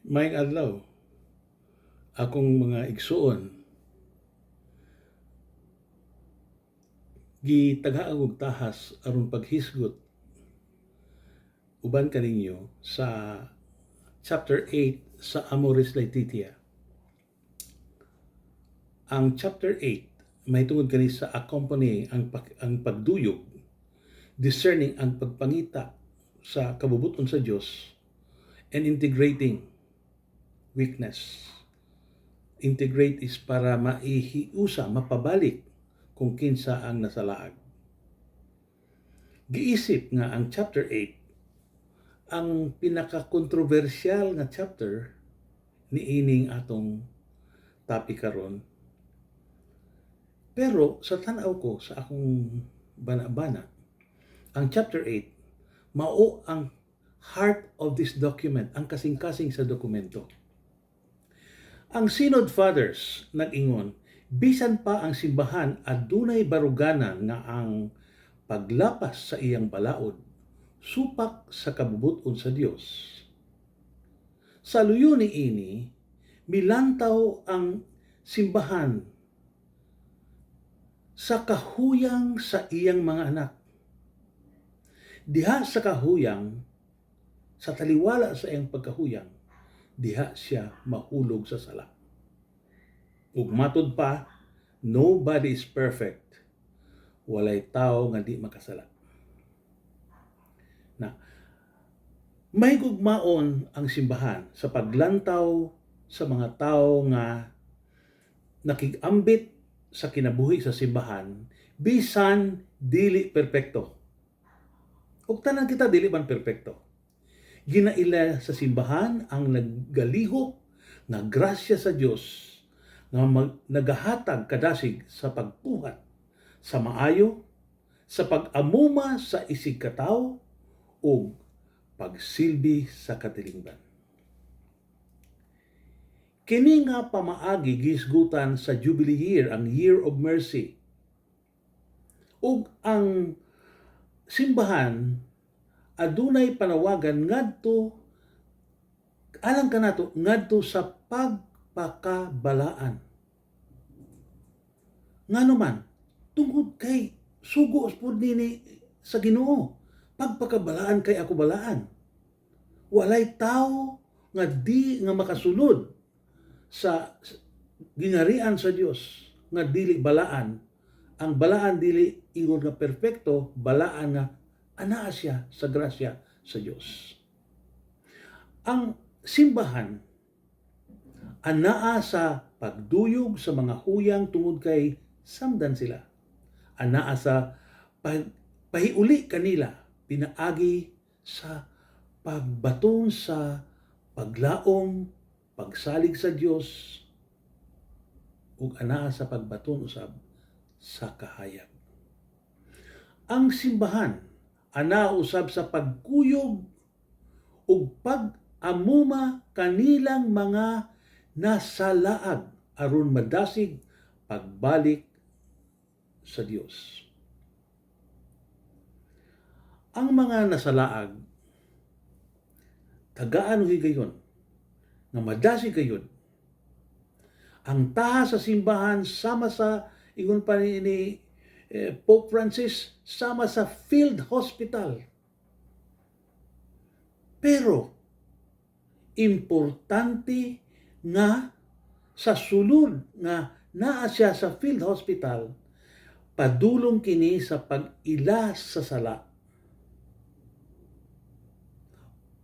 Maayong adlaw, akong mga igsuon, gitaghaan og tahas aron paghisgot uban kaninyo sa chapter 8 sa Amoris Laetitia. Ang chapter 8 may tungod kani sa accompanying ang pagduyog, discerning ang pagpangita sa kabubuton sa Dios, and integrating weakness. Integrate is para maihiusa, mapabalik kung kinsa ang nasalaag. Giisip nga ang chapter 8 ang pinaka-kontrobersyal nga chapter ni ining atong topic karon. Pero sa tan-aw ko sa akong bana-bana, ang chapter 8 mao ang heart of this document, ang kasing-kasing sa dokumento. Ang Synod Fathers nag-ingon, bisan pa ang simbahan adunay baruganan nga ang paglapas sa iyang balaod, supak sa kabubuton sa Dios. Sa luyo ni ini, milantaw ang simbahan sa kahuyang sa iyang mga anak. Diha sa kahuyang, sa taliwala sa iyang pagkahuyang, diha siya mahulog sa sala. Ug matod pa, nobody is perfect. Walay tao nga di makasala. Na may gugmaon ang simbahan sa paglantaw sa mga tao nga nakig-ambit sa kinabuhi sa simbahan bisan dili perpekto. Ug tanan kita dili man perpekto. Ginaila sa simbahan ang naggalihok nga grasya sa Dios nga nagahatag kadasig sa pagbuhat sa maayo, sa pag-amuma sa isig katawo ug pagsilbi sa katilingban. Kini nga pamaagi gisgutan sa Jubilee Year, ang Year of Mercy. Ug ang simbahan adunay panawagan ngadto alang kanato ngadto sa pagpakabalaan. Ngano man tungod kay sugo pud nini sa Ginoo, pagpakabalaan kay ako balaan. Walay tao nga di nga makasulod sa gingharian sa Dios nga dili balaan. Ang balaan dili ingon nga perpekto, balaan nga anaa siya sa grasya sa Dios. Ang simbahan anaa sa pagduyog sa mga huyang tungod kay samdan sila. Anaa sa pahiuli kanila pinaagi sa pagbaton sa paglaom, pagsalig sa Dios, ug anaa sa pagbaton usab sa kahayag. Ang simbahan anaa usab sa pagkuyog ug pag-amuma kanilang mga nasalaag aron madasig pagbalik sa Dios. Ang mga nasalaag tagaan higayon nga madasig gayud. Ang taha sa simbahan sama sa ingon pa ni Pope Francis sama sa field hospital. Pero importante nga sa sulod nga naa siya sa field hospital, padulong kini sa pag-ila sa sala,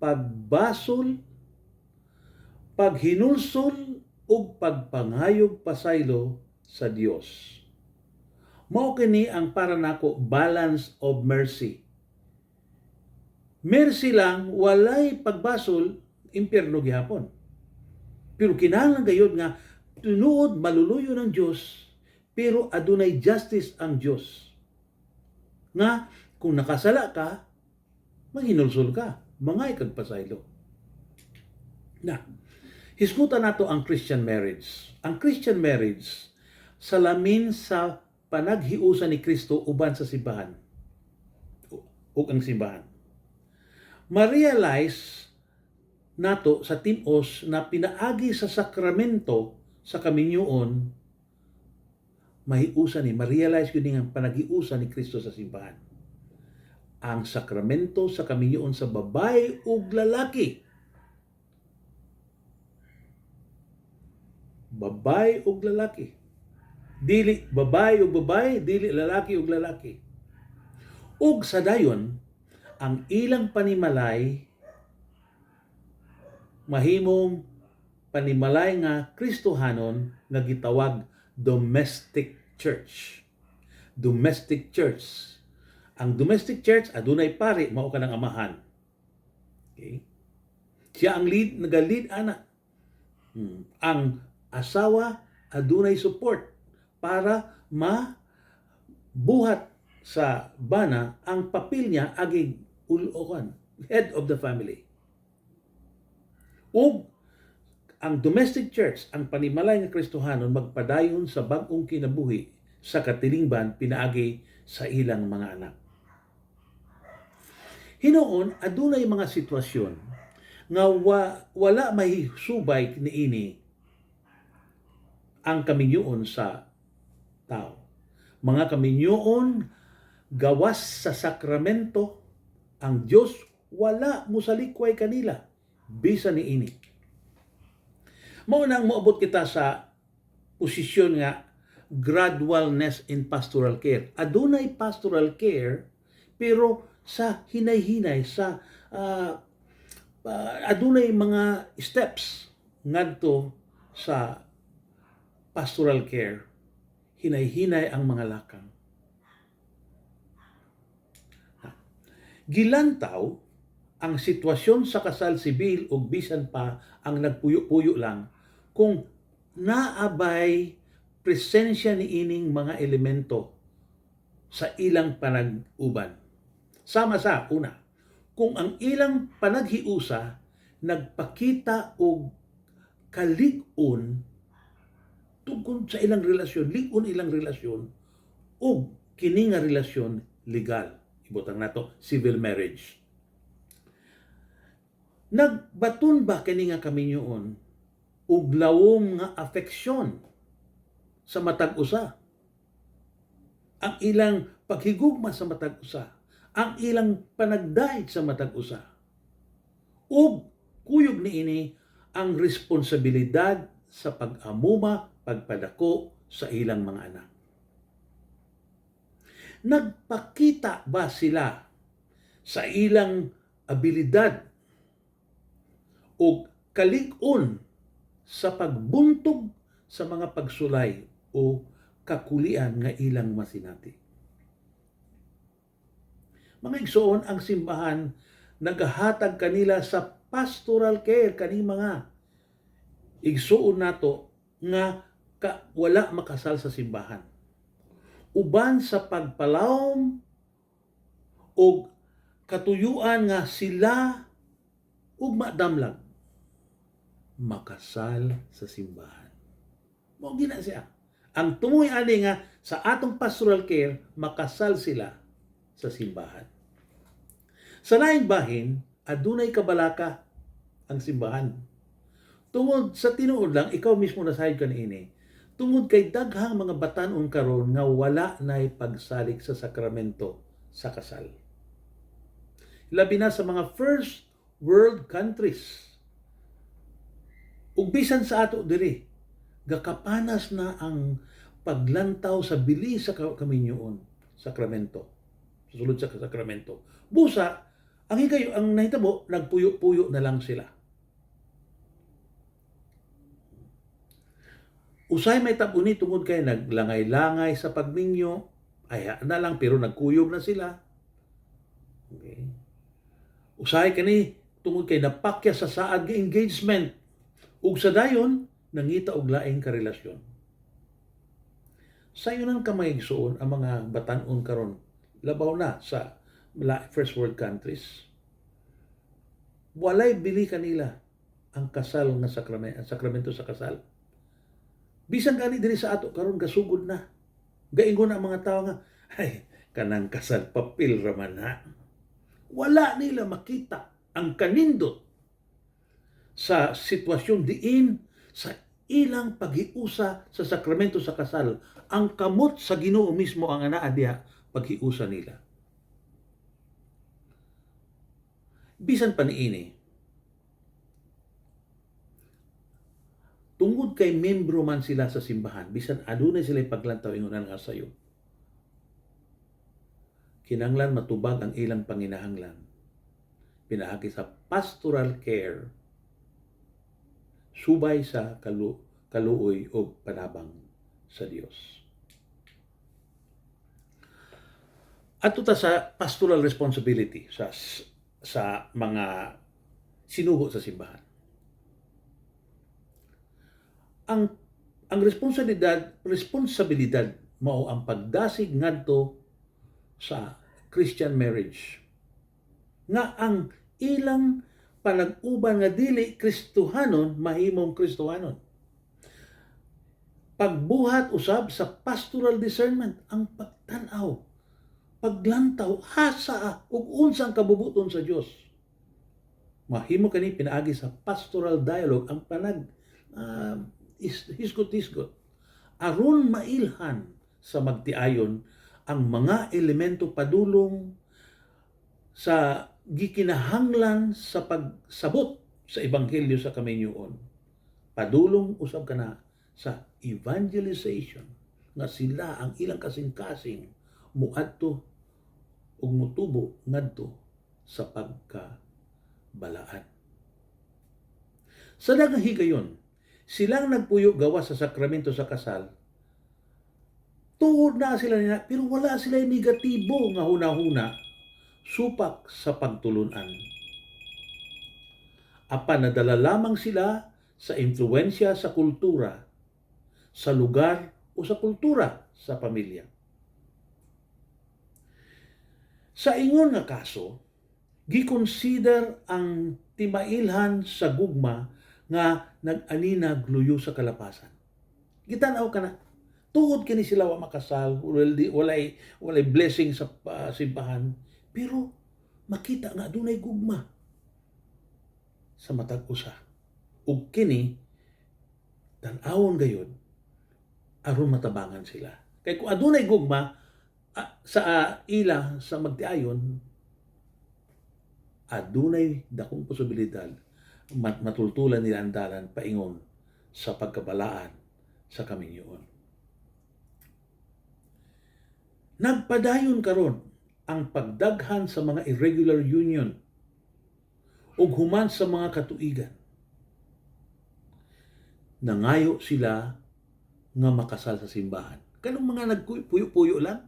pagbasol, paghinulsol ug pagpangayog pasaylo sa Dios. Mao kini ang para nako balance of mercy. Mercy lang, walay pagbasol, impyerno gihapon. Pero kinahanglan gayud nga tinuod maluluyo ng Dios, pero adunay justice ang Dios. Nga kung nakasala ka, maghinulsol ka, mangay kag pasaylo. Na hisgutan nato ang Christian marriage. Ang Christian marriage salamin sa panaghiusa ni Kristo uban sa simbahan ug ang simbahan. Ma-realize nato sa tim-os na pinaagi sa sakramento sa kaminyoon, mahiusa ni, ma-realize yun ang panagiusa ni Kristo sa simbahan. Ang sakramento sa kaminyoon sa babae ug lalaki. Babae ug lalaki. Dili babae ug babae, dili lalaki ug lalaki. Ug sa dayon, ang ilang panimalay mahimong panimalay nga Kristohanon nga gitawag domestic church. Domestic church. Ang domestic church adunay pari, mao kanang amahan. Okay? Siya ang naga-lead ana. Ang asawa adunay support para mabuhat sa bana ang papel niya aging ulokan, head of the family. Ug ang domestic church, ang panimalay nga Kristohanon magpadayon sa bag-ong kinabuhi sa katilingban pinaagi sa ilang mga anak. Hinoon adunay mga sitwasyon nga wala mahisubay niini ang kaminyoon sa tao. Mga kaminyoon gawas sa sakramento, ang Dios wala musalikway kanila bisan niini. Mao nang moabot kita sa posisyon nga gradualness in pastoral care. Adunay pastoral care pero sa hinay-hinay, sa adunay mga steps ngadto sa pastoral care. Hinay-hinay ang mga lakang. Gilantaw ang sitwasyon sa kasal sibil o bisan pa ang nagpuyo-puyo lang kung naabay presensya ni ining mga elemento sa ilang panag-uban. Sama sa una, kung ang ilang panaghiusa nagpakita og kalig-on tungkol sa ilang relasyon, lig-on ilang relasyon o kini nga relasyon legal. Ibutang nato civil marriage. Nagbaton ba kini nga kaminyoon og lawom nga afeksyon sa matag usa? Ang ilang paghigugma sa matag usa, ang ilang panagdait sa matag usa. Ug kuyog niini ang responsibilidad sa pag-amuma, pagpadako sa ilang mga anak. Nagpakita ba sila sa ilang abilidad o kalig-on sa pagbuntog sa mga pagsulay o kakulian nga ilang masinati? Mga igsoon, ang simbahan nagahatag kanila sa pastoral care kaning mga igsoon nato nga wala makasal sa simbahan. Uban sa pagpalawom o katuyuan nga sila ug madamlag makasal sa simbahan. Mao gina siya. Ang tumoy ani nga sa atong pastoral care makasal sila sa simbahan. Sa laing bahin, adunay kabalaka ang simbahan. Tungod sa tinuod lang, ikaw mismo nasayod ka niini. Tungod kay daghang mga batan-on karon nga wala nay pagsalik sa sakramento sa kasal. Labi na sa mga first world countries. Ug bisan sa ato diri, gakapanas na ang paglantaw sa bili sa kaminyoon, sakramento. Susulod sa sakramento. Busa, ang higayo, ang nahitabo, nagpuyo-puyo na lang sila. Usay may tabuni tungod kay naglangay-langay sa pagminyo, ay na lang pero nagkuyog na sila. Okay. Usay kani tungod kay napakya sa saad nga engagement. Ug sa dayon nangita og laing karelasyon. Sayunan ka maigsuon ang mga batan-on karon labaw na sa first world countries. Walay bili kanila ang kasal nga sakramento sa kasal. Bisan gani diri sa ato karon gasugod na. Gaingon na mga tao nga, ay kanang kasal papel raman ha. Wala nila makita ang kanindot sa sitwasyon diin sa ilang paghiusa sa sakramento sa kasal, ang kamot sa Ginoo mismo ang anaa diha paghiusa nila. Bisan pa niini, tungod kay membro man sila sa simbahan, bisan adunay sila paglantaw ingon nga sayo, kinahanglan matubag ang ilang panginahanglan pinaagi sa pastoral care subay sa kaluoy o panabang sa Dios. At ta sa pastoral responsibility sa mga sinugo sa simbahan. Ang responsibilidad mao ang pagdasig ngadto sa Christian marriage. Nga ang ilang panag-uban nga dili Kristohanon mahimong Kristohanon. Pagbuhat usab sa pastoral discernment, ang pagtanaw, paglantaw asa ug unsang kabubuton sa Dios. Mahimo kani pinaagi sa pastoral dialogue ang panag hisgot-hisgot aron mailhan sa magtiayon ang mga elemento padulong sa gikinahanglan sa pagsabot sa ebanghelyo sa kamenyoon. Padulong usab kana sa evangelization nga sila ang ilang kasing-kasing muadto ug mutubo ngadto sa pagkabalaan. Sa daghang higayon, silang nagpuyo gawas sa sakramento sa kasal. Tuod na sila nila, pero wala sila negatibo nga hunahuna supak sa pagtulunan. Apan nadala lamang sila sa influensya sa kultura, sa lugar o sa kultura sa pamilya. Sa ingon nga kaso, gikonsider ang timailhan sa gugma nga nag-aninag luyo sa kalapasan. Gitanaw ka na, tuod kini sila wa makasal, walay blessing sa simbahan, pero makita nga dunay gugma sa matag usa. Ug kini tan-awon gayud aron matabangan sila. Kay kung adunay gugma sa ila sa magtiayon, adunay dakong posibilidad matultulan nila ang dalan paingon sa pagkabalaan sa kaminyoon. Nagpadayon karon ang pagdaghan sa mga irregular union ug human sa mga katuigan. Nangayo sila nga makasal sa simbahan. Kanong mga nagpuyo-puyo lang,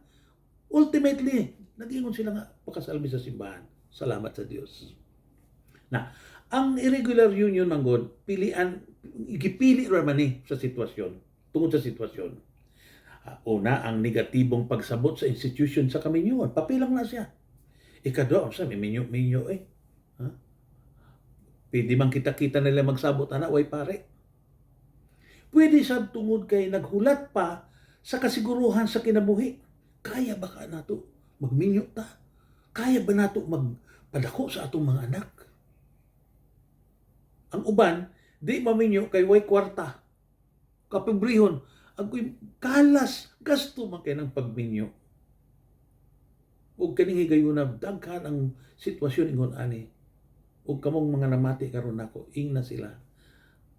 ultimately, nag-ingon sila nga pakasalmi sa simbahan. Salamat sa Dios. Na, ang irregular union manggod, gipili raman ni sa sitwasyon, tungod sa sitwasyon. Una, ang negatibong pagsabot sa institution sa kaminyoon. Papilang na siya. Ikadua, sa may minyo eh. Ha? Pwede man kita-kita nila magsabot, way pare. Pwede sa tungod kay naghulat pa sa kasiguruhan sa kinabuhi. Kaya ba ka nato magminyo ta? Kaya ba nato magpadako sa atong mga anak? Ang uban, di maminyo kay way kwarta. Kapibrihon, agoy kalas, gasto man kay ng pagminyo. Ug kaning higayon na daghan ang sitwasyon ingon ani. Ug kamong mga namati karon nako, ingna sila.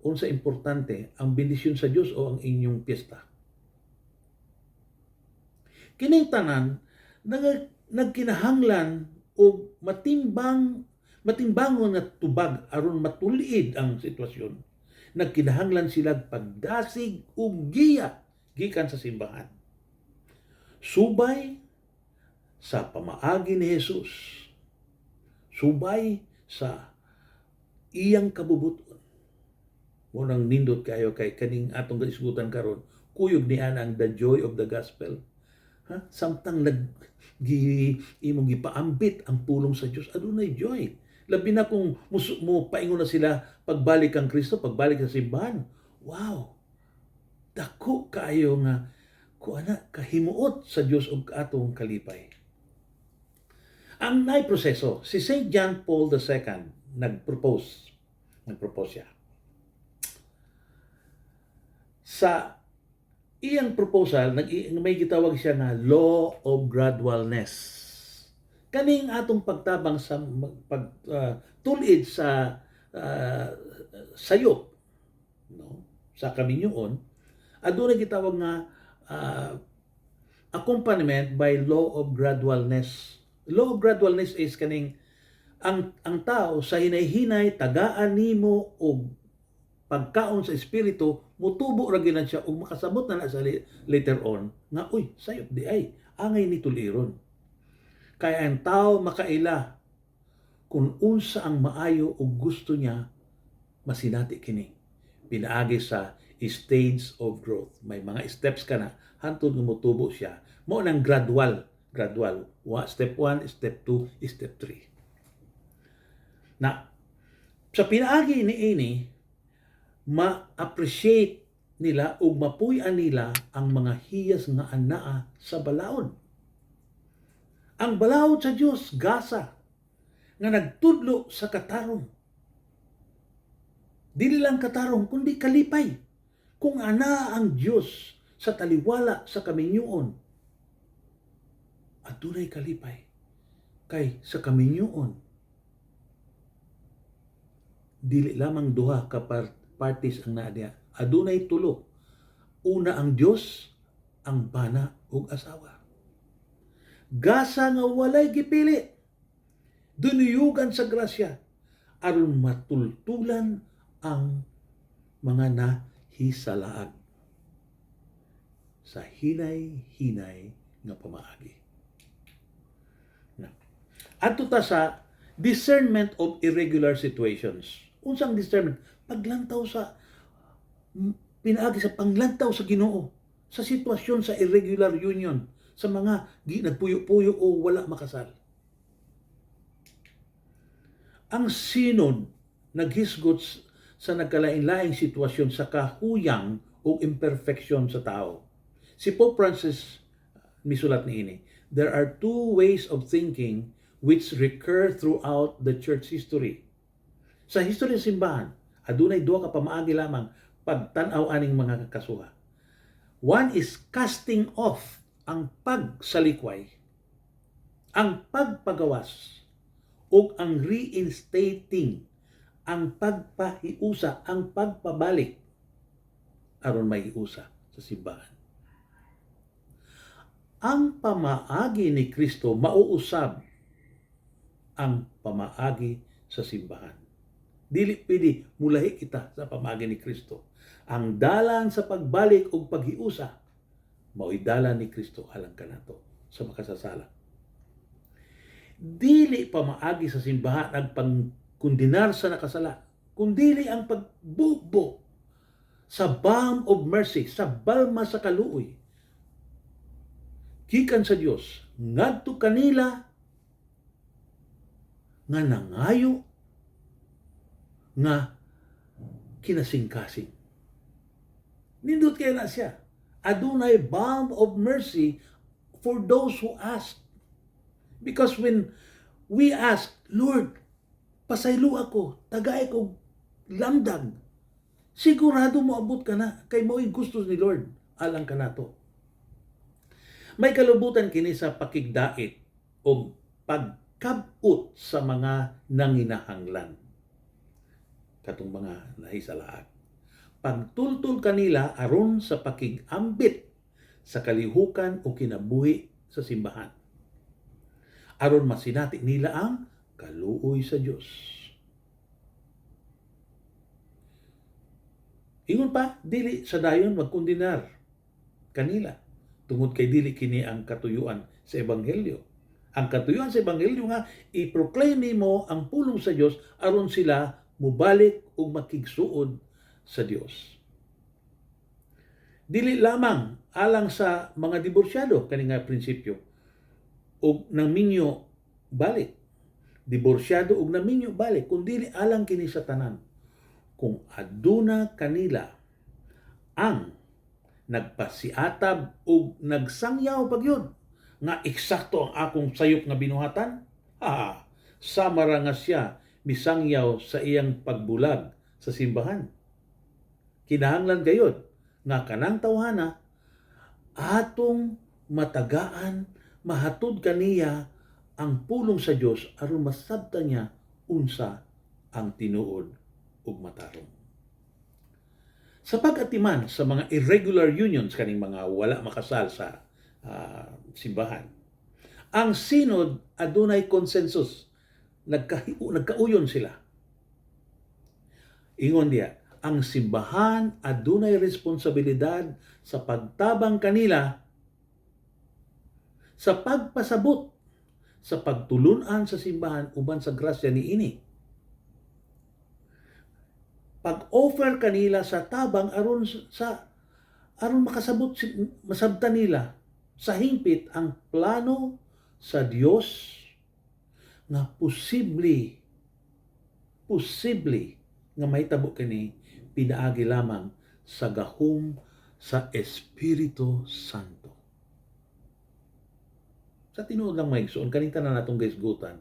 Unsa importante, ang bendisyon sa Dios o ang inyong piyesta. Kining tanan nagkinahanglan og matimbangon nga tubag aron matulid ang sitwasyon. Nagkinahanglan sila pagdasig ug giya gikan sa simbahan. Subay sa pamaagi ni Jesus. Subay sa iyang kabubuton. Munang nindot kayo kay kaning atong isgutan karon, kuyog ni ana ang the joy of the gospel. Samtang imong gipaambit ang pulong sa Dios, adunay joy. Labi na kung mo paingon na sila pagbalik kang Kristo, pagbalik sa simbahan. Wow! Dako kayo nga kuana kahimuot sa Dios ug atong kalipay. Ang proseso, si St. John Paul II nagpropose Nag-propose siya. Sa iyang proposal, may gitawag siya nga law of gradualness. Kaning atong pagtabang sa tulid sa sayop, no? Sa kaminyoon, aduna gitawag nga accompaniment by law of gradualness. Law of gradualness is kaning ang tao sa hinay-hinay tagaan nimo og pagkaon sa espiritu, mutubo ra gyud siya ug makasabot na sa later on nga uy sayop di ay angay ni tuliron. Kaya ang tao makaila kung unsa ang maayo ug gusto niya masinati kini. Pinaagi sa stage of growth. May mga steps ka na hantod nga motubo siya. Mo nang gradual. Step 1, step 2, step 3. Na sa pinaagi ni ini ma-appreciate nila ug mapuy-an nila ang mga hiyas nga anaa sa balaod. Ang balaod sa Dios gasa nga nagtudlo sa katarong. Dili lang katarong kundi kalipay. Kung ana ang Dios sa taliwala sa kaminyoon, adunay kalipay. Kay sa kaminyoon, dili lamang duha ka parties ang naa diha. Adunay tulo. Una ang Dios, ang bana ug asawa. Gasa nga walay gipili. Dunuyugan sa grasya aron matultulan ang mga nahisalaag sa hinay-hinay nga pamaagi. Adto ta sa discernment of irregular situations. Unsang discernment? Paglantaw sa pinaagi sa panglantaw sa Ginoo sa sitwasyon sa irregular union sa mga nagpuyo-puyo o wala makasal. Ang sinod naghisgot sa nagkalain-laing sitwasyon sa kahuyang o imperfection sa tao. Si Pope Francis misulat niini, there are two ways of thinking which recur throughout the church history. Sa history ng simbahan, adunay duha ka pamaagi lamang pagtan-aw aning mga kasuha. One is casting off, ang pagsalikway, ang pagpagawas, o ang reinstating, ang pagpahiusa, ang pagpabalik aron may hiusa sa simbahan. Ang pamaagi ni Kristo mauusab ang pamaagi sa simbahan. Dili pwede mulahi kita sa pamaagi ni Kristo. Ang dalan sa pagbalik o paghiusa mao'y dalan ni Kristo alang kanato sa makasasala. Dili pamaagi sa simbahan ang pangkundinar sa nakasala, kundili ang pagbubo sa balm of mercy, sa balma sa kaluoy gikan sa Dios ngadto kanila nga nangayo nga kinasingkasing. Nindot kaya na siya. Adunay balm of mercy for those who ask. Because when we ask, Lord, pasaylo ako, tagay ko lamdag, sigurado mo abot ka na, kay mo'y gusto ni Lord, alang ka na to. May kalubutan kini sa pakigdait o pagkabot sa mga nanginahanglan. Katong mga nahisalaag. Pagtultul kanila aron sa pakigambit sa kalihukan o kinabuhi sa simbahan. Aron masinati nila ang kaluoy sa Dios. Ingon pa, dili sa dayon magkundinar kanila. Tungod kay dili kini ang katuyuan sa ebanghelyo. Ang katuyuan sa ebanghelyo nga i-proclaim nimo ang pulong sa Dios aron sila mubalik ug makigsuod sa Dios. Dili lamang alang sa mga diborsyado kani nga prinsipyo ug naminyo balik. Diborsyado ug naminyo balik kundi alang kini sa tanan. Kung aduna kanila ang nagpasiatab ug nagsangyaw pagyud nga eksakto ang akong sayop nga binuhatan, sama ra nga siya misangyaw sa iyang pagbulag sa simbahan. Kinahanglan gayud nga kanang tawhana atong matagaan, mahatod kaniya ang pulong sa Dios aron masabtan niya unsa ang tinuod ug matarong. Sa pag-atiman sa mga irregular unions kaning mga wala makasal sa simbahan, ang synod adunay consensus, nagkauyon sila. Ingon diya, ang simbahan adunay responsibilidad sa pagtabang kanila sa pagpasabot sa pagtulunan sa simbahan uban sa grasya niini. Pag-offer kanila sa tabang aron makasabot masabtan nila sa hingpit ang plano sa Dios nga posible nga mahitabo kini pinaagi lamang sa gahom sa Espiritu Santo. Sa tinuod lang maigsoon kaning tanan natong gaisgutan,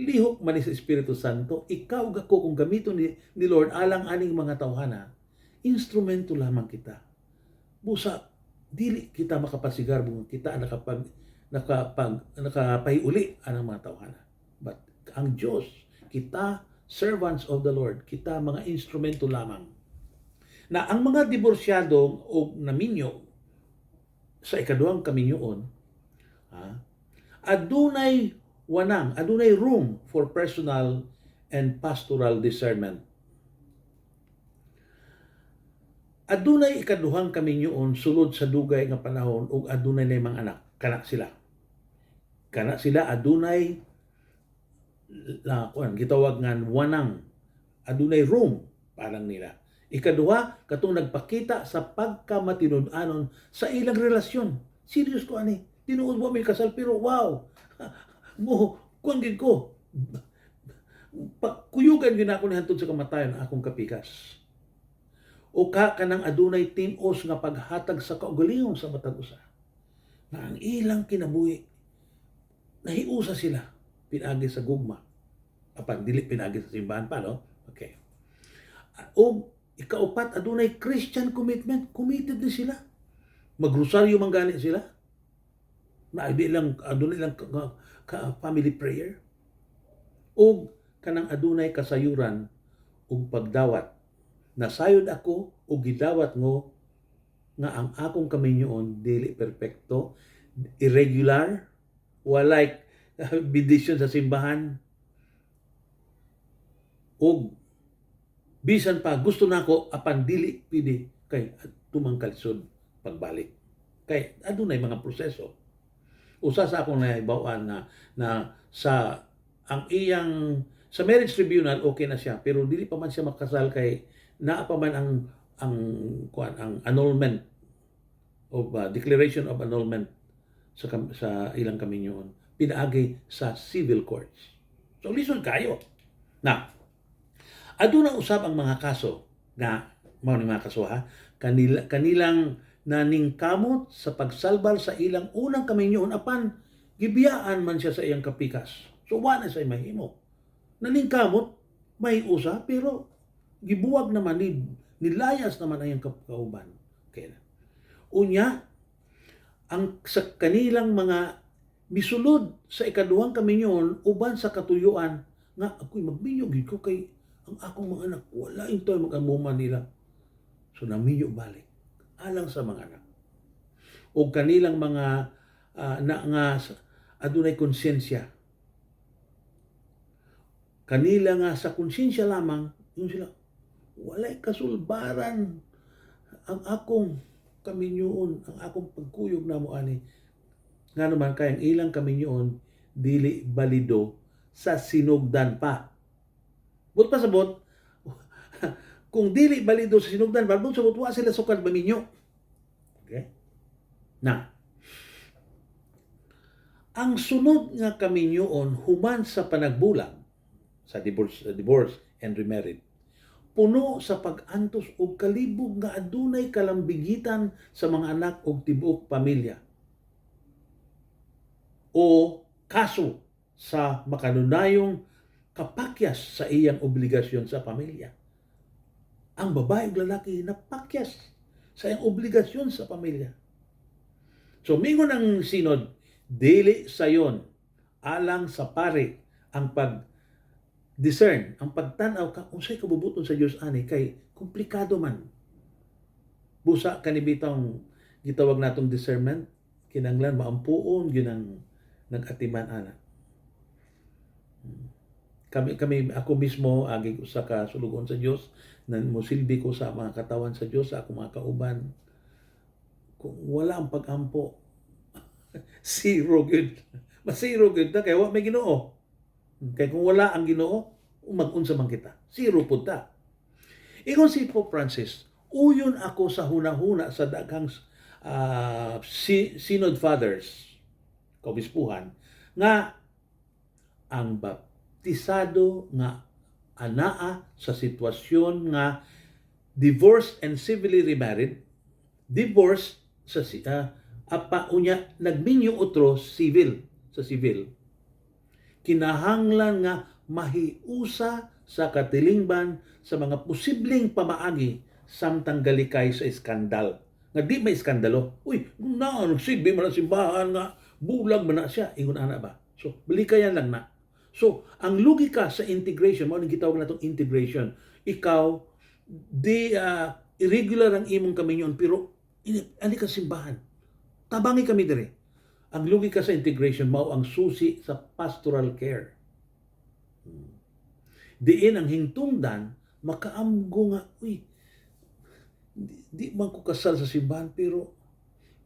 lihok man sa Espiritu Santo, ikaw ug ako kung gamiton ni Lord alang aning mga tawhana, instrumento lamang kita. Busa dili kita makapasigar kung kita nakapahiuli anang mga tawhana. But ang Dios, kita servants of the Lord, kita mga instrumento lamang. Na ang mga diborsyado o naminyo sa ikaduhang kaminyoon, adunay room for personal and pastoral discernment. Adunay ikaduhang kaminyoon sulod sa dugay nga panahon ug adunay na mga anak, kana sila adunay gitawag nga wanang, adunay room parang nila. Ikaduha, katong nagpakita sa pagkamatinud-anon sa ilang relasyon. Serious ko ani, tinuod mo may kasal pero wow, kuan gid ko. Kuyugan gid ako ni hantod sa kamatayon akong kapikas. O kanang adunay tim-os nga paghatag sa kaugalingon sa matag usa. Na ang ilang kinabuhi nahiusa sila pinagi sa gugma. Apan dili pinagi sa simbahan pa, no? Okay. O ikaupat, adunay Christian commitment. Committed na sila. Magrosaryo man gani sila. Adunay lang family prayer. O kanang adunay kasayuran ug pagdawat. Nasayod ako o gidawat ngo nga ang akong kaminyoon dili perpekto, irregular, walay bidisyon sa simbahan, o bisan pa gusto nako apan dili pidi kay tumang kalisod pagbalik. Kay adunay mga proseso. Usa sa akong nahibaw-an na sa ang iyang sa marriage tribunal okay na siya pero dili pa man siya makasal kay naa pa man ang annulment of declaration of annulment sa ilang kaminyoon pinaagi sa civil courts. So listen kayo. Na aduna usab ang mga kaso nga mao ni mga kaso kanilang naningkamot sa pagsalbal sa ilang unang kaminyoon apan gibiyaan man siya sa iyang kapikas. So wala sa mahimo. Naningkamot may usa pero gibuwag naman nilayas naman ang iyang kauban. Okay. Unya ang sa kanilang mga misulod sa ikaduhang kaminyoon uban sa katuyuan nga ako'y magminyo gid ko kay ang akong mga anak wala intoy mag-amuman nila. So naminyo balik alang sa mga anak. O kanilang mga adunay konsensya. Kanila nga sa konsensya lamang yung sila walay kasulbaran ang akong kaminyoon, ang akong pagkuyog na mo ani. Nga naman kayang ilang kaminyoon dili balido sa sinugdan pa. But pasabot, kung dili balido sa sinugdan pa, but sabot wa sila sukad maminyo. Okay? Na, ang sunod nga kaminyoon human sa panagbulag sa divorce and remarriage, puno sa pag-antos og kalibog nga adunay kalambigitan sa mga anak og tibuok pamilya o kaso sa makanunayong kapakyas sa iyang obligasyon sa pamilya. ang babae ug lalaki napakyas sa iyang obligasyon sa pamilya. So mingon ang sinod, dili sayon alang sa pare ang pag-discern, ang pagtanaw ka unsay kabubuton sa Dios ani kay komplikado man. Busa kanibitang gitawag natong discernment, kinanglan maampuon gyud ang nag-atiman ana. Kami ako mismo agi usa ka sulugon sa Dios na mosilbi ko sa mga katawan sa Dios sa akong mga kauban. Kung wala ang pag-ampo, zero good. Masiro good na kay wa may Ginoo. Kay kung wala ang Ginoo, mag-unsa man kita. Zero pud ta. Ingon si Pope Francis, uyon ako sa hunahuna sa daghang Synod Fathers, kaobispuhan, nga ang baptisado nga anaa sa sitwasyon nga divorced and civilly remarried, divorce sa apa unya nagminyo otro civil sa civil, kinahanglan nga mahiusa sa katilingban sa mga posibleng pamaagi samtang galikay sa iskandal. Nga di may iskandalo. Uy, nagsilbi man ang simbahan nga bulag man na siya. Ingon ana ba? So, balikayan lang na. So, ang logika sa integration, mo nang gitawag natong integration, ikaw, irregular ang imong kaminyon, pero ani ka simbahan. Tabangi kami dire. Ang logika sa integration, mao ang susi sa pastoral care. Diin ang hingtungdan, makaamgo nga, uy, di man ko kasal sa simbahan, pero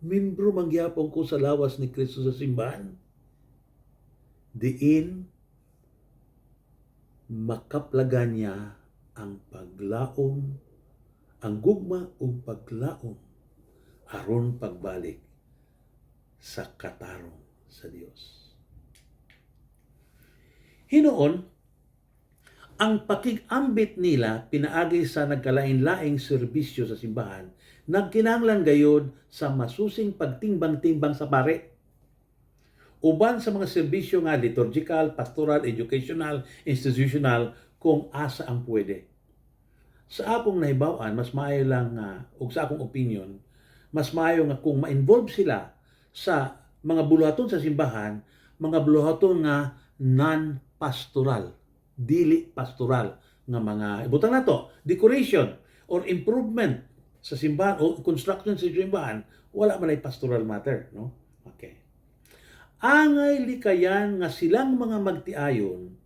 membro mangyapon ko sa lawas ni Kristo sa simbahan. Diin, makaplagan niya ang paglaom, ang gugma o paglaom, aron pagbalik sa katarong sa Dios. Hinoon, ang pakig-ambit nila pinaagi sa nagkalain-laing serbisyo sa simbahan, nagkinahanglan gayud sa masusing pagtimbang-timbang sa pare. Uban sa mga serbisyo nga liturgical, pastoral, educational, institutional, kung asa ang pwede. Sa akong nahibaw-an, mas maayo lang ug sa akong opinion, mas maayo nga kung ma-involve sila sa mga buluhaton sa simbahan, mga buluhaton nga non-pastoral, dili pastoral nga mga ibutang nato decoration or improvement sa simbahan o construction sa simbahan, wala man ay pastoral matter, no? Okay. Angay likayan nga silang mga magtiayon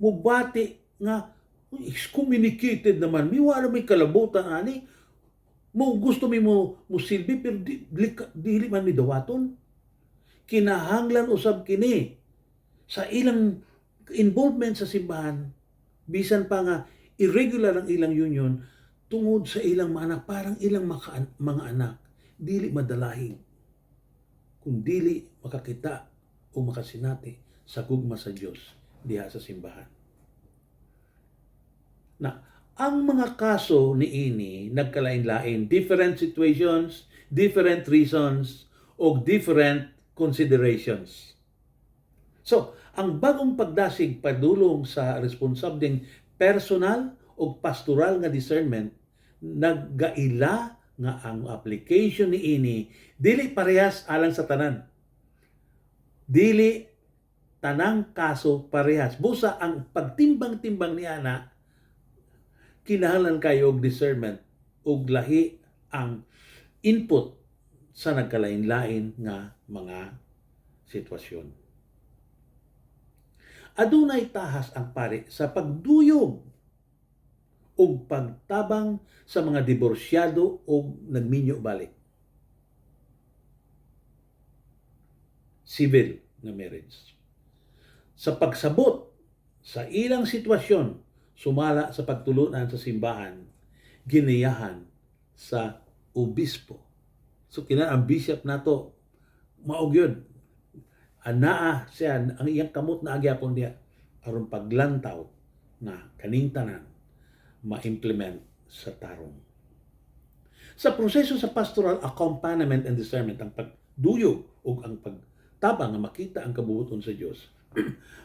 mubati nga excommunicated naman mi wala may kalabutan ani mo gusto mi mo silbi pero dili man mi dawaton. Kinahanglan usab kini sa ilang involvement sa simbahan, bisan pa nga irregular ang ilang union, tungod sa ilang mga anak, parang ilang mga anak, dili madalahin, kung dili makakita o makasinati sa gugma sa Dios diha sa simbahan. Na, ang mga kaso ni ini nagkalain-lain, different situations, different reasons, o different considerations. So, ang bagong pagdasig padulong sa responsableng personal o pastoral nga discernment, naggaila nga ang application ni ini dili parehas alang sa tanan. Dili tanang kaso parehas. Busa ang pagtimbang-timbang ni ana, kinahanglan kayo og discernment og lahi ang input sa nagkalain-lain nga mga sitwasyon. Adunay tahas ang pari sa pagduyog o pagtabang sa mga diborsyado o nagminyo balik. Civil na marriage. Sa pagsabot sa ilang sitwasyon, sumala sa pagtulunan sa simbahan, giniyahan sa obispo. So ang bishop nato maog yun. Anaa siya, ang iyang kamot na agyapon diya aron paglantaw na kaning tanan ma-implement sa tarong. Sa proseso sa pastoral accompaniment and discernment, ang pagduyog o ang pagtabang nga makita ang kabubuton sa Dios,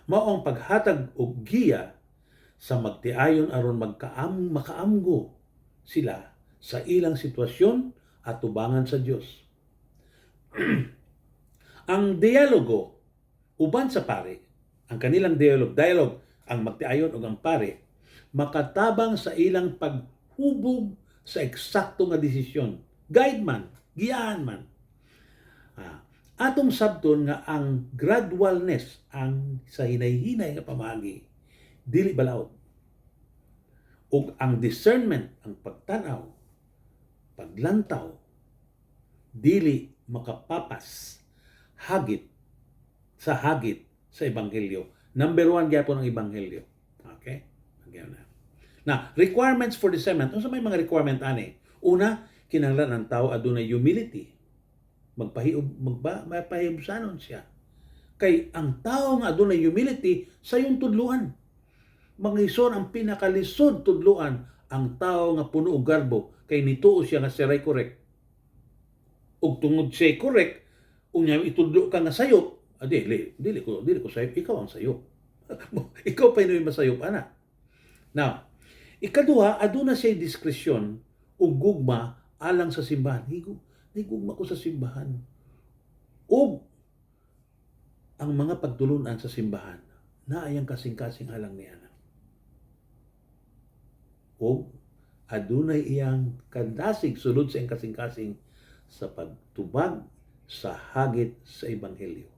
mao ang paghatag og giya sa magtiayon aron makaamgo sila sa ilang sitwasyon at tubangan sa Dios. Ang dialogo uban sa pari, ang kanilang dialogue ang magtiayon ug ang pari makatabang sa ilang paghubog sa eksakto nga desisyon. Guide man, giyahan man. Atong sabton nga ang gradualness ang sa hinay-hinay nga pamaagi dili balaod. Ug ang discernment, ang pagtanaw, paglantaw dili makapapas hagit sa ebanghelyo. Number 1 gyapon ang ebanghelyo. Okay? Now, requirements for discernment. Unsa may mga requirement ani? Una, kinahanglan ang tao adunay humility. Magpahibsanon siya. Kay ang tao nga adunay humility sayong tudluan. Mangison ang pinakalisod tudluan ang tao nga puno og garbo kay nituo siya nga siya correct. Ug tungod siya correct, unya itudlo ka nga sayop, dili ko sayop, ikaw ang sayop. Ikaw pa inoy masayop ana. Now, ikaduha, aduna siya diskresyon ug gugma alang sa simbahan. Higugma ko sa simbahan. Ug ang mga pagtulunan sa simbahan naayang kasing-kasing alang niya. Ug adunay iyang kadasig sulod sa iyang kasing-kasing sa pagtubag sa hagit sa ebanghelyo.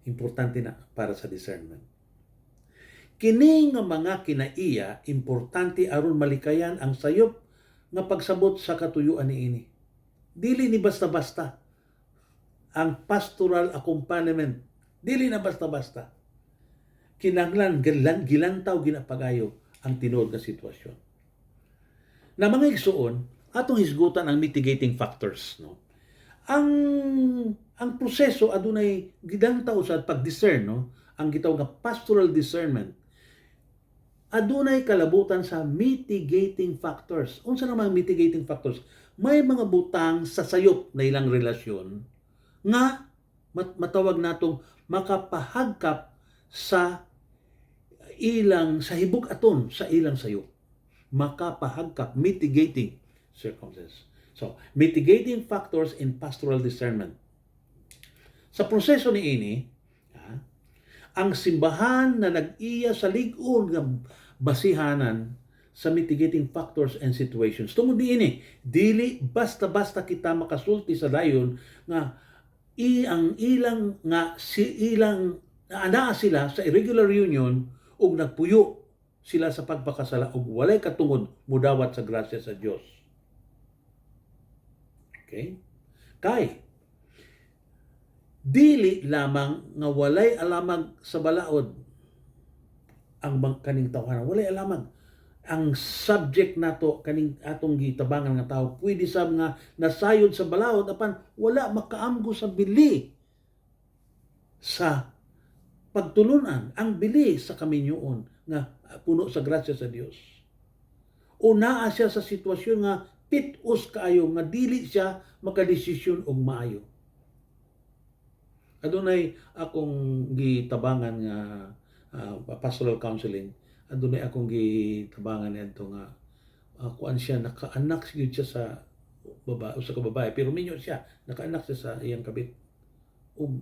Importante na para sa discernment. Kini nga mga kinaiya importante aron malikayan ang sayop nga pagsabot sa katuyuan niini. Dili ni basta-basta ang pastoral accompaniment. Dili na basta-basta. Kinahanglan gilantaw ginapagayo ang tinuod nga sitwasyon. Na mga igsuon, atong hisgutan ang mitigating factors, no. Ang proseso adunay gilantaw sa pag-discern, no. Ang gitawag nga pastoral discernment adunay kalabutan sa mitigating factors. Unsa na mga mitigating factors? May mga butang sa sayop na ilang relasyon nga matawag natong makapahagkap sa hibug-aton sa ilang sayop. Makapahagkap, mitigating circumstances. So, mitigating factors in pastoral discernment. Sa proseso niini, ang simbahan na nag-iya sa lig-on nga basihanan sa mitigating factors and situations. Tungod diini, dili basta-basta kita makasulti sa dayon nga ang ilang anaa sila sa irregular union ug nagpuyo sila sa pagpakasala ug walay katungod mudawat sa grasya sa Dios. Okay? Kay dili lamang nga walay alamag sa balaod ang kaning tawhanan, walay alamag ang subject nato kaning atong gitabangan nga tawo pwede sab nga nasayod sa balaod apan wala makaamgo sa bili sa pagtulunan, ang bili sa kaminyoon nga puno sa grasya sa Dios. O naa siya sa sitwasyon nga pitos kaayo nga dili siya makadesisyon og maayo. Adunay akong gitabangan nga pastoral counseling. Adunay akong gitabangan ngadto nga kuan siya nakaanak gyud siya sa babae o sa kababae pero minyo siya nakaanak siya sa iyang kabit. O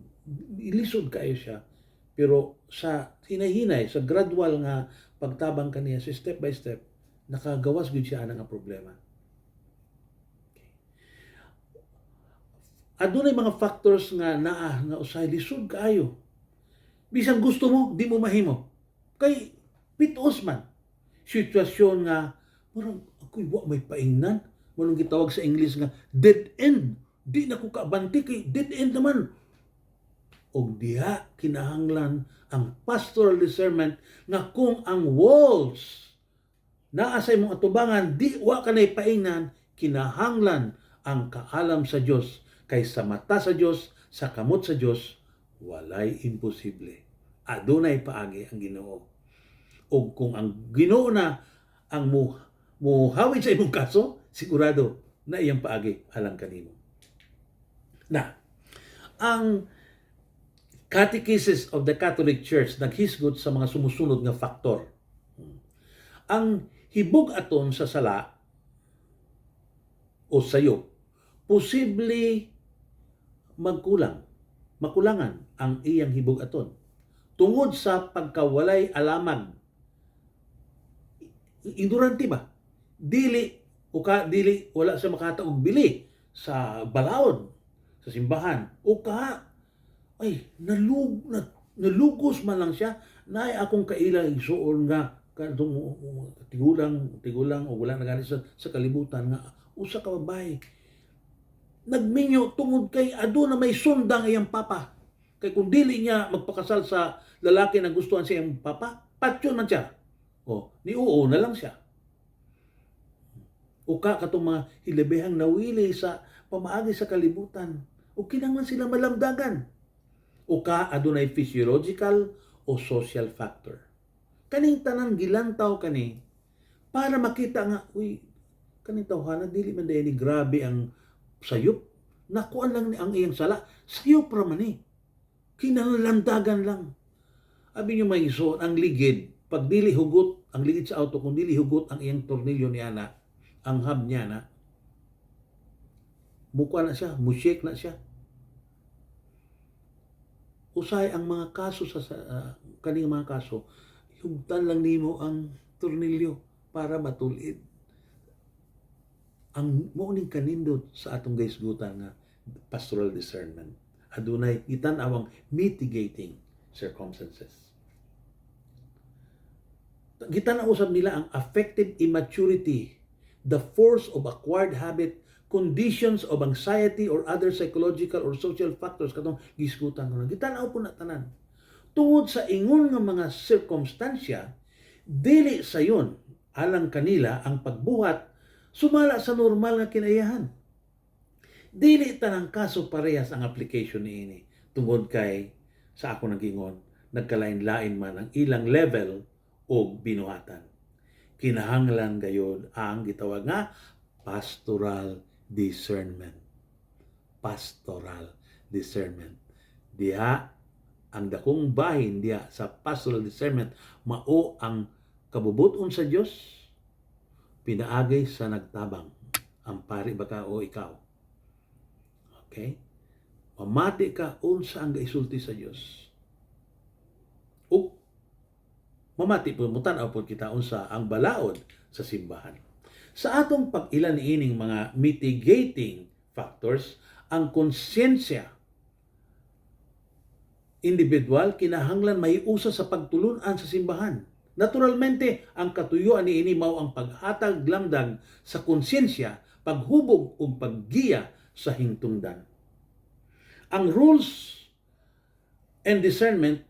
ilisod kayo siya pero sa hinay-hinay sa gradual nga pagtabang kaniya sa step by step nakagawas gyud siya ana nga problema. Adunay mga factors nga naa nga usay lisod kaayo. Bisan gusto mo, di mo mahimo. Kay pitos man. Sitwasyon nga parang ako'y wa may paingnan. Manong gitawag sa English nga dead end. Di na ko kabanti kay dead end naman. Og diha kinahanglan ang pastoral discernment nga kung ang walls naa sa imong atubangan di wa kanay paingnan, kinahanglan ang kaalam sa Dios. Kay sa mata sa Dios, sa kamot sa Dios, walay imposible. Adunay paagi ang Ginoo. O kung ang Ginoo na ang muhawid sa imong kaso, sigurado na iyang paagi alang kanimo. Na, ang Catechesis of the Catholic Church naghisgot sa mga sumusunod nga faktor. Ang hibog aton sa sala o sayop, posible makulangan ang iyang hibog aton tungod sa pagkawalay alamag. Ignorante ba? Dili wala sa makataog bili sa balaod sa simbahan o nalugos man lang siya na akong kaila igsuon nga kadtong tigulang o wala na gani sa kalibutan nga usa ka babae nagminyo tungod kay ado na may sundang iyang papa. Kay kung dili niya magpakasal sa lalaki na gustuhan siya iyang papa, patyon man siya. O, niuo na lang siya. O katong mga hilabihang nawili sa pamaagi sa kalibutan. O kinanglan sila malamdagan. O adunay physiological o social factor. Kaning tanang gilantaw kani para makita nga, kaning tawhana dili man dayani grabe ang sayop. Nakuan lang ni ang iyang sala. Sayop ra man ni. Kinalandagan lang. Abi nyo may isuon, ang ligid, pag dili hugot, ang ligid sa auto, kung dili hugot ang iyang tornilyo ni ana, ang hub niya na, mukha na siya, mushake na siya. Usay ang mga kaso kaning mga kaso, hugtan lang nimo ang tornilyo para matulid. Ang morning kanindot sa atong gaysgutan nga pastoral discernment. Adunay itan-awang mitigating circumstances. Gitanaw usab nila ang affective immaturity, the force of acquired habit, conditions of anxiety or other psychological or social factors katong gisgutan ko. Gitanaw po na tanan. Tungod sa ingon nga mga circumstansya, dili sayon alang kanila ang pagbuhat sumala sa normal nga kinaiyahan. Dili tanang kaso parehas ang application niini tungod kay sa ako nagingon nagkalain-lain man ang ilang level o binuhatan. Kinahanglan gayud ang gitawag nga pastoral discernment. Pastoral discernment. Diha ang dakong bahin diha sa pastoral discernment mao ang kabubuton sa Dios pinaagay sa nagtabang. Ang pari baka o ikaw. Okay? Mamati ka unsa ang gaisulti sa Dios. O mamati po mutan-aw po kita unsa ang balaod sa simbahan. Sa atong pag-ilan niining mga mitigating factors, ang konsyensya individual kinahanglan maiusa sa pagtulunan sa simbahan. Naturalmente, ang katuyuan niini mao ang paghatag lamdag sa konsyensya, paghubog ug paggiya sa hingtungdan. Ang rules and discernment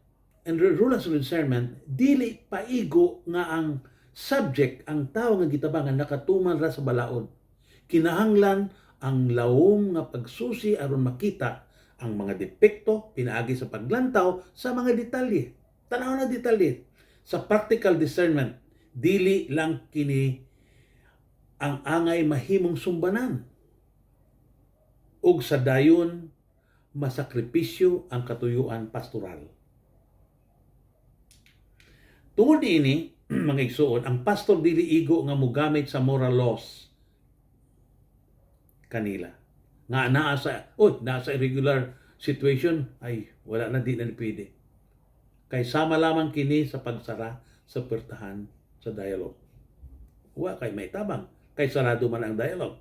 dili paigo nga ang subject, ang tao nga gitabangan nakatuman ra sa balaod. Kinahanglan ang lawom nga pagsusi aron makita ang mga depekto pinaagi sa paglantaw sa mga detalye. Tanaw na detalye. Sa practical discernment, dili lang kini ang angay mahimong sumbanan. Ug sa dayon, masakripisyo ang katuyuan pastoral. Tungod niini, mga igsuon, ang pastor dili igo nga mogamit sa moral laws kanila. Nga nasa irregular situation, ay wala na, di na pwede. Kay sama lamang kini sa pagsara sa pertahan sa dialogue. Wa kay may tabang, kay sarado man ang dialogue.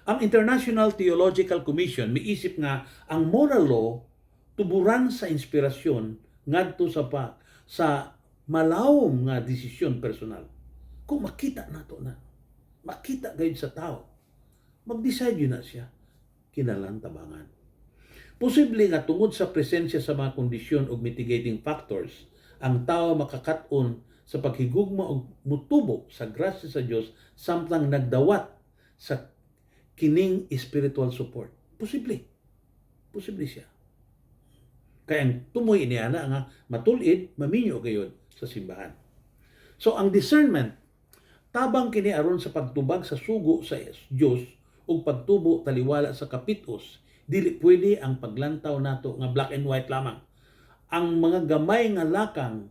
Ang International Theological Commission miisip nga ang moral law tuburan sa inspirasyon ngadto sa malawom nga desisyon personal. Kung makita nato na, makita gayud sa tao, mag-decide yun na siya, kinalang tabangan. Posible nga tungod sa presensya sa mga kondisyon o mitigating factors, ang tao makakaton sa paghigugma o mutubo sa grasya sa Diyos samtang nagdawat sa kining spiritual support. Posible. Posible siya. Kaya ang tumoy niya na nga matulid, maminyo gayud sa simbahan. So ang discernment, tabang kini aron sa pagtubag sa sugo sa Diyos o pagtubo taliwala sa kapitos. Dili pwede ang paglantaw nato nga black and white lamang. Ang mga gamay nga lakang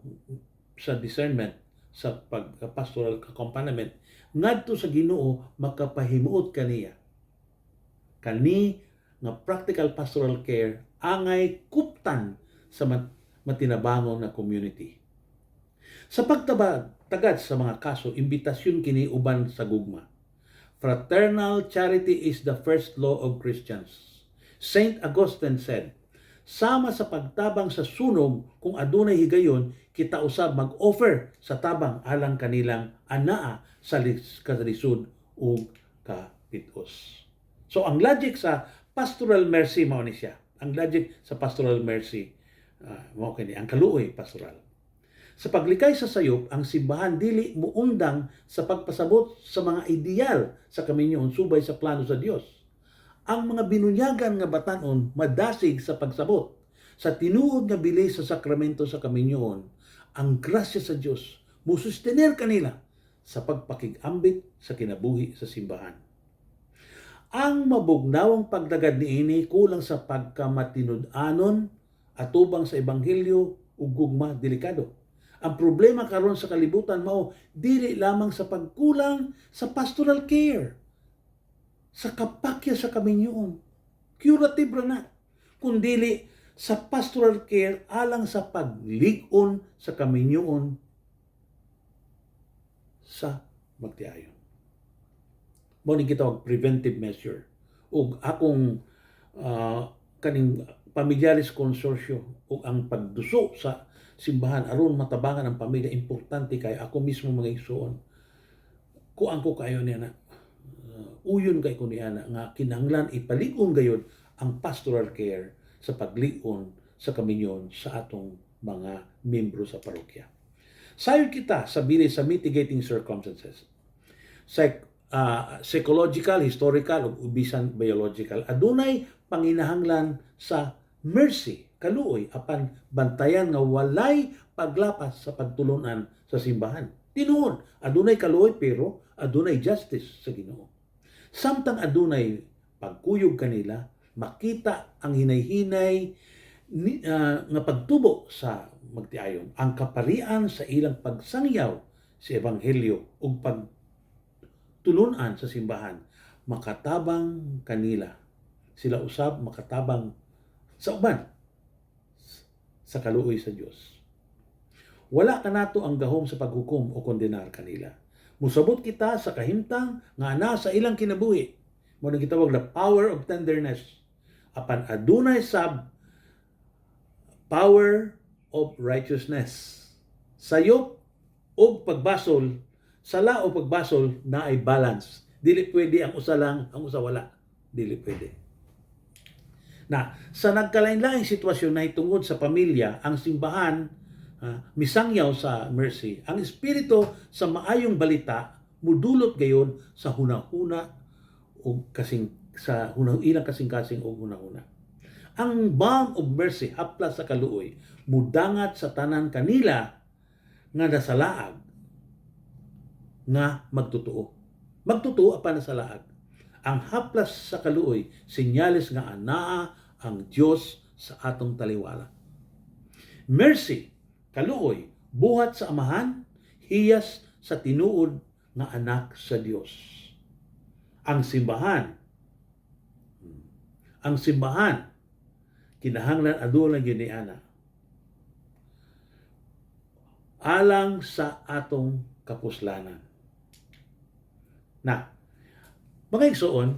sa discernment sa pag-pastoral accompaniment ngadto sa Ginoo makapahimuot kaniya kani nga practical pastoral care angay kuptan sa matinabangon na community. Sa pagtagad sa mga kaso, imbitasyon kini uban sa gugma. Fraternal charity is the first law of Christians. Saint Augustine said, sama sa pagtabang sa sunog, kung adunay higayon, kita usab mag-offer sa tabang alang kanilang anaa sa kalisod o kapitos. So ang logic sa pastoral mercy mao ni siya. Ang logic sa pastoral mercy mao kini ang kaluoy pastoral. Sa paglikay sa sayop, ang simbahan dili muundang sa pagpasabot sa mga ideal sa kaminyoon subay sa plano sa Dios. Ang mga binunyagan nga batanon madasig sa pagsabot sa tinuod nga bilis sa sakramento sa kaminyoon. Ang grasya sa Dios musustener kanila sa pagpakig-ambit sa kinabuhi sa simbahan. Ang mabugnawang pagdagad niini kulang sa pagkamatinud-anon atubang sa ebanghelyo ug gugma delikado. Ang problema karon sa kalibutan mao dili lamang sa pagkulang sa pastoral care, sa kapakya sa kaminyoon, curative ra na, kundili sa pastoral care alang sa paglig-on sa kaminyoon sa magtiayon. Mao ni kitawag preventive measure. Ug akong kaning Pamilyaris Consortio ug ang pagduso sa simbahan aron matabangan ang pamilya importante kay ako mismo mga igsoon. Kuan ko kayo niya na uyon kay ko niya na nga kinahanglan ipalig-on gayud ang pastoral care sa paglig-on sa kaminyon sa atong mga membro sa parokya. Sayod kita sa bilis sa mitigating circumstances. Psychological, historical ug bisan biological adunay panginahanglan sa mercy, kaluoy apan bantayan nga walay paglapas sa pagtulunan sa simbahan. Tinuod, adunay kaluoy pero adunay justice sa Ginoo. Samtang adunay pagkuyog kanila, makita ang hinay-hinay nga pagtubo sa magtiayon, ang kaparian sa ilang pagsangyaw sa ebanghelyo ug pagtulunan sa simbahan, makatabang kanila. Sila usab makatabang sa uban sa kaluoy sa Dios. Wala kanato ang gahom sa paghukom o kondenar kanila. Musabot kita sa kahimtang nga ana sa ilang kinabuhi. Mao nang gitawag na power of tenderness. Apan adunay sab power of righteousness. Sayop o pagbasol, sala o pagbasol na ay balance. Dili pwede ang usa lang, ang usa wala. Dili pwede. Na sa nagkalain-laing sitwasyon na tungod sa pamilya, ang simbahan misangyaw sa mercy. Ang espiritu sa maayong balita mudulot gayon sa hunahuna o kasing sa ilang kasing-kasing o hunahuna. Ang balm of mercy haplas sa kaluoy mudangat sa tanan kanila nga nasalaag nga magtotoo. Magtotoo apan nasalaag. Ang haplas sa kaluoy, senyales nga anaa ang Dios sa atong taliwala. Mercy, kaluoy, buhat sa amahan, hiyas sa tinuod nga anak sa Dios. Ang simbahan, kinahanglan aduna gyud ni ana. Alang sa atong kapuslanan. Na mga igsoon,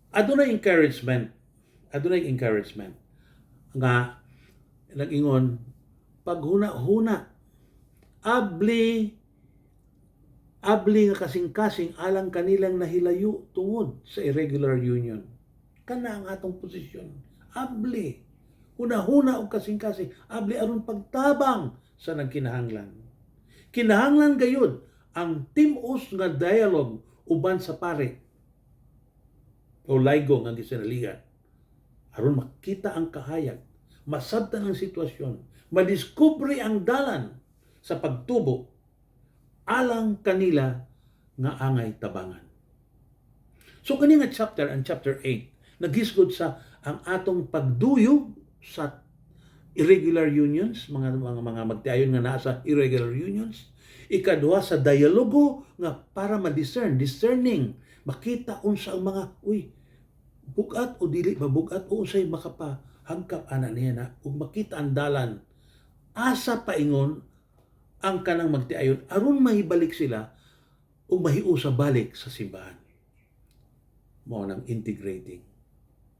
adunay encouragement nga nag-ingon paghuna-huna abli nga kasing-kasing alang kanilang nahilayo tungod sa irregular union. Kana ang atong posisyon. Abli, huna-huna og kasing-kasing, abli aron pagtabang sa nagkinahanglan. Kinahanglan gayud ang tim-us nga dialogue uban sa pare o laygo nga gisinaligan aron makita ang kahayag, masabtan ang sitwasyon, madiskubre ang dalan sa pagtubo alang kanila nga angay tabangan. So kani nga chapter, ang chapter 8, naghisgod sa ang atong pagduyog sa irregular unions, mga magtiayon nga naa sa irregular unions, Ikaduha sa dialogo nga para discerning, makita unsa ang mga bugat o dili ba bugat o unsay makapahangkap ana niya na ug makita ang dalan asa paingon ang kanang magtiayon aron mahibalik sila ug mahiusa balik sa simbahan. Mao nang integrating.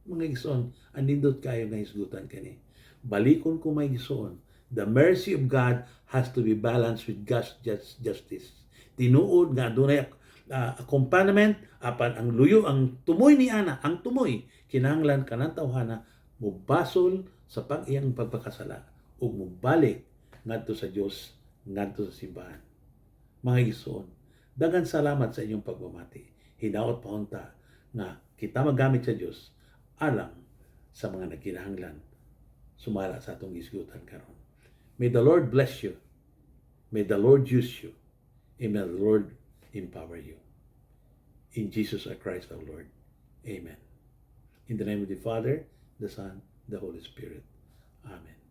Mga igsoon, anindot kayo nga hisgutan kani. Balikon ko may igsoon, the mercy of God has to be balanced with God's justice. Tinuod nga adunay accompaniment apan ang luyo ang tumoy ni ana, ang tumoy kinahanglan kanang tawhana mubasol sa iyang pagpakasala ug mubalik ngadto sa Dios, ngadto sa simbahan. Mga igsoon, daghang salamat sa inyong pagmamati. Hinaot paunta nga kita magamit sa Dios alang sa mga nagkinahanglan sumala sa atong isgutan karon. May the Lord bless you. May the Lord use you. And may the Lord empower you. In Jesus Christ our Lord. Amen. In the name of the Father, the Son, the Holy Spirit. Amen.